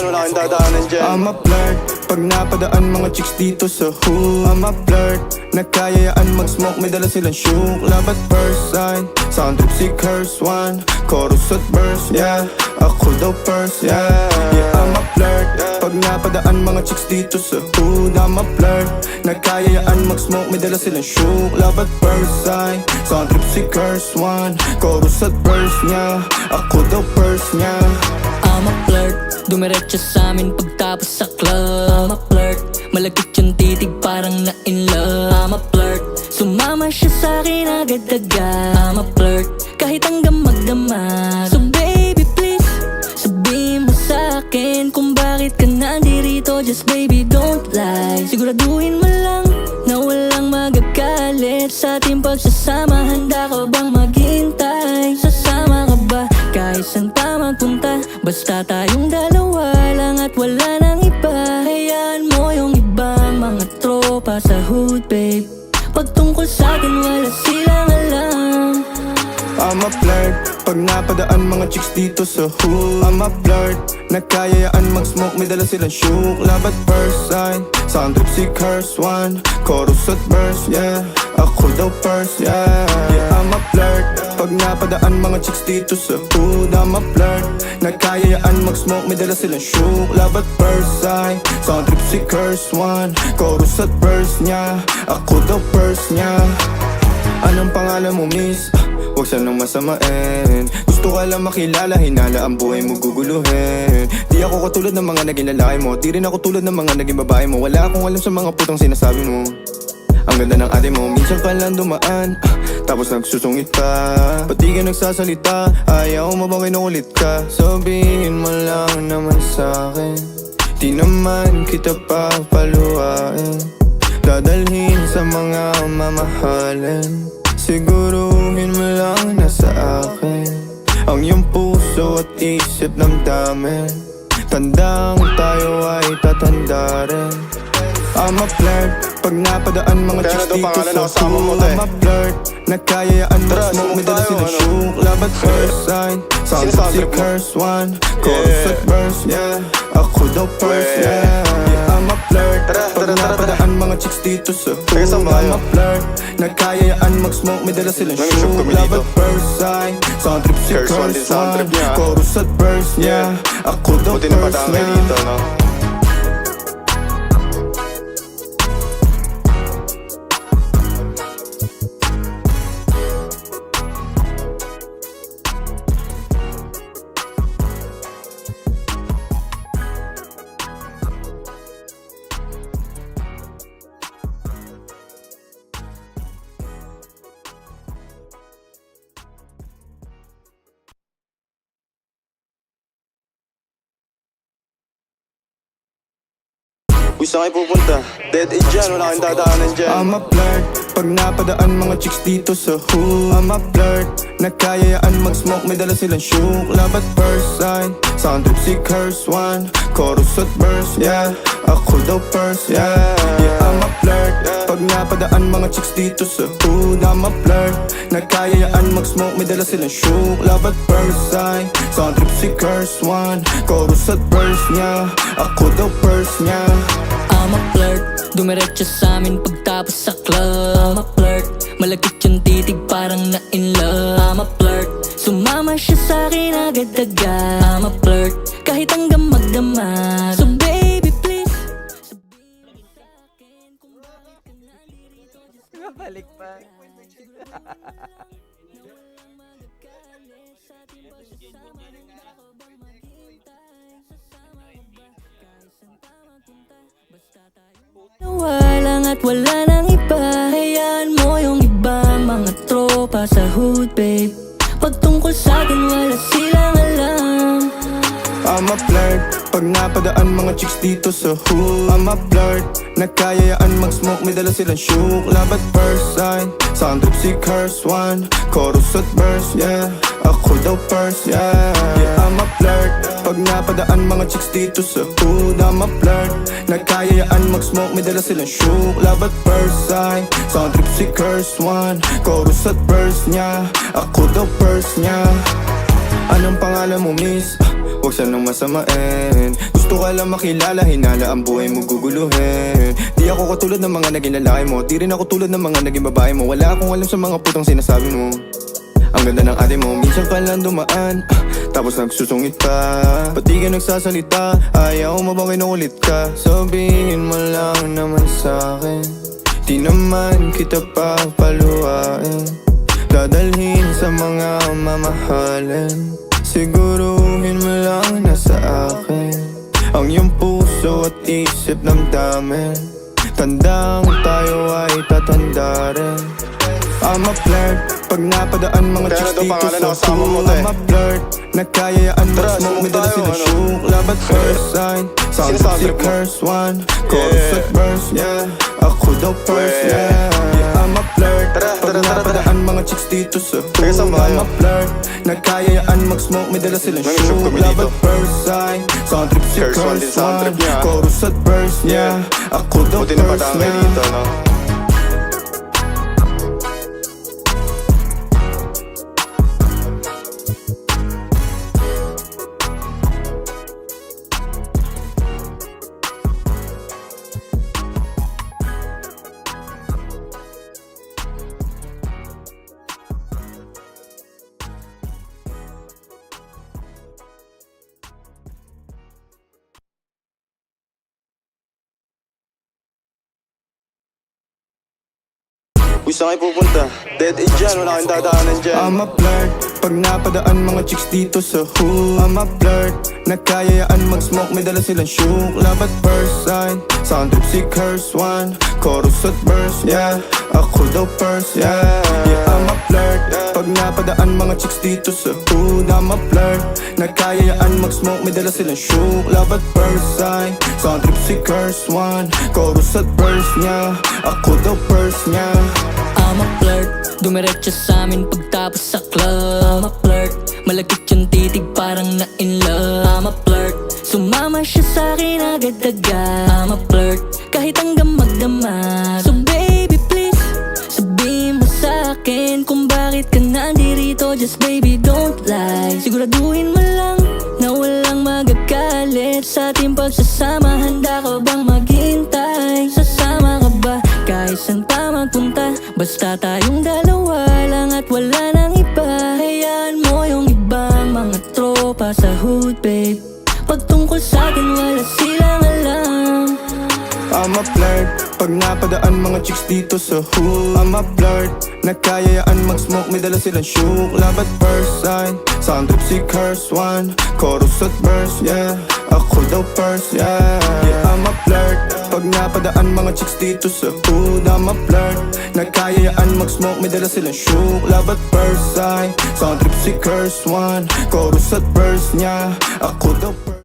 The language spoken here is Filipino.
dyan, wala kang dadaanan dyan. I'm a flirt, pag napadaan mga chicks dito sa hood. I'm a flirt, nagkayayaan mag-smoke, may dala silang shook. Love at first sight, sound trip si curse one, chorus at verse, yeah. Ako daw first, yeah. Yeah, I'm a flirt, pag napadaan mga chicks dito sa hood. I'm a flirt, nagkayayaan mag-smoke, may dala silang shook. Love at first sight, sound trip si curse one, chorus at verse, yeah. Ako daw first, yeah. I'm a flirt, dumiretso sa amin pagtapos sa club. I'm a flirt, malagkit yung titig parang na in love. I'm a flirt, sumama siya sa akin agad-agad. I'm a flirt, kahit hanggang magdamag. So baby please, sabihin mo sa akin kung bakit ka nandirito. Just baby don't lie, siguraduhin mo lang na walang magagalit sa ating pagsasama. Handa ka bang maghintay? Sasama ka ba kahit saan pa magpunta? Basta tayong dalawa lang at wala nang iba. Hayaan mo yung ibang mga tropa sa hood, babe. Pagtungkol sa'kin wala silang alam. I'm a flirt, pag napadaan mga chicks dito sa hood. I'm a flirt, nagkayayaan mag-smoke, may dala silang shook. Love at first sight, sound trip si curse one, chorus at verse, yeah. Ako daw first, yeah. Yeah, I'm a flirt, pag napadaan mga chicks dito sa hood. I'm a flirt, nagkayayaan mag-smoke, may dala silang shook. Love at first sight, sound trip si curse one, chorus at verse, yeah. Ako daw first, yeah. Anong pangalan mo, miss? Huwag sanang masamain. Gusto ka lang makilala, hinala ang buhay mo guguluhin. Di ako katulad ng mga naging lalaki mo, di rin ako tulad ng mga naging babae mo. Wala akong alam sa mga putang sinasabi mo. Ang ganda ng ate mo, minsan ka lang dumaan, tapos nagsusungit pa. Pati ka nagsasalita, ayaw mo bang kinukulit ka? Sabihin mo lang naman sa'kin, di naman kita papaluhain. Dadalhin sa mga mamahalin, siguruhin mo lang na sa akin ang iyong puso at isip ng dami. Tandang tayo ay tatanda rin. I'm a flirt, pag napadaan mga chicks dito sa hood. I'm a flirt, nagkayayaan mag-smoke, may dala silang shook. Love at first sight, sound trip si curse one, chorus at verse, yeah. Ako daw first, yeah. Yeah, I'm a flirt, pag napadaan mga chicks dito sa hood. I'm a flirt, nagkayayaan mag-smoke, may dala silang shook. Love at first sight, sound trip si curse one, chorus at verse, yeah. Ako daw first, yeah. Uy, saan kayo pupunta? Dead end dyan, wala kang dadaanan dyan. I'm a flirt, pag napadaan mga chicks dito sa hood. I'm a flirt, nagkayayaan mag-smoke, may dala silang shook. Love at first sight, sound trip si curse one, chorus at verse, yeah. Ako daw first, yeah. Yeah, I'm a flirt, pag napadaan mga chicks dito sa hood. I'm a flirt, nagkayayaan mag-smoke, may dala silang shook. Love at first sight, sound trip si curse one, chorus at verse, yeah. Ako daw first, yeah. I'm a flirt, dumiretso sa amin pagtapos sa club. I'm a flirt, malagkit yung titig parang na in love. I'm a flirt, sumama siya sa akin agad-agad. I'm a flirt, kahit hanggang magdamag. So baby please, sabihin sa akin kung bakit ka nandirito. Balik pa. Walang at wala nang iba. Hayaan mo yung ibang mga tropa sa hood, babe. Pagtungkol sa'kin wala silang alam. I'm a flirt, pag napadaan mga chicks dito sa hood. I'm a flirt, nagkayayaan mag-smoke, may dala silang shook. Love at first sight, sound trip si curse one, chorus at verse, yeah. Ako daw first, yeah. Yeah, I'm a flirt, pag napadaan mga chicks dito sa hood. I'm a flirt, nagkayayaan mag-smoke, may dala silang shook. Love at first sight, sound trip si curse one, chorus at verse, yeah. Ako daw first, yeah. Anong pangalan mo, miss? huwag sanang masamain. Gusto ka lang makilala, hinala ang buhay mo guguluhin. Di ako katulad ng mga naging lalaki mo, di rin ako tulad ng mga naging babae mo. Wala akong alam sa mga putang sinasabi mo. Ang ganda ng ate mo, minsan ka lang dumaan, tapos nagsusungit pa. Ba't di ka nagsasalita? Ayaw mo bang kinukulit ka? Sabihin mo lang naman sa'kin, di naman kita papaluhain. Dadalhin sa mga mamahalin, siguruhin mo lang na sa akin ang iyong puso at isip damdamin. Tandang tayo ay tatanda rin. I'm a flirt, pag napadaan mga chicks dito sa pool. I'm a flirt, nagkayayaan mag-smoke, may dala silang shook. Love at first sight, sound si curse one, chorus at verse, yeah. Ako daw first, yeah. I'm a flirt, pag napadaan mga chicks dito sa pool. I'm a flirt, nagkayayaan mag-smoke, may dala silang shook. Love at first sight, sound trip si curse one, chorus at verse, yeah. Ako daw first, yeah. Uy, saan kayo pupunta? Dead end dyan, wala kayong dadaanan dyan. I'm a flirt, pag napadaan mga chicks dito sa hood. I'm a flirt, nagkayayaan mag-smoke, may dala silang shook. Love at first sight, sound trip si curse one, chorus at verse, yeah. Ako daw first, yeah. Yeah, I'm a flirt, pag napadaan mga chicks dito sa hood. I'm a flirt, nagkayayaan mag-smoke, may dala silang shook. Love at first sight, sound trip si curse one, chorus at verse, yeah. Ako daw first, yeah. I'm a flirt, dumiretso sa amin pagtapos sa club. I'm a flirt, malagkit yung titig parang na-in love. I'm a flirt, sumama siya sa'kin agad-agad. I'm a flirt, kahit hanggang magdamag. So baby please, sabihin mo sa'kin kung bakit ka nandirito. Just baby don't lie, siguraduhin mo lang na walang magagalit sa ating pagsasama. Handa ka bang maghintay? Sasama ka ba kahit saan pa magpunta? Basta tayong dalawa lang at wala nang iba. Hayaan mo yung ibang mga tropa sa hood, babe. Pagtungkol sa'kin wala silang alam. I'm a flirt, pag napadaan mga chicks dito sa hood. I'm a flirt, nagkayayaan mag-smoke, may dala silang shook. Love at first sight, sound trip si curse one, chorus at verse, yeah. Ako daw first, yeah. Yeah, I'm a flirt, pag napadaan mga chicks dito sa hood. I'm a flirt, nagkayayaan mag-smoke, may dala silang shook. Love at first sight, sound trip si curse one, chorus at verse, yeah. Ako daw first.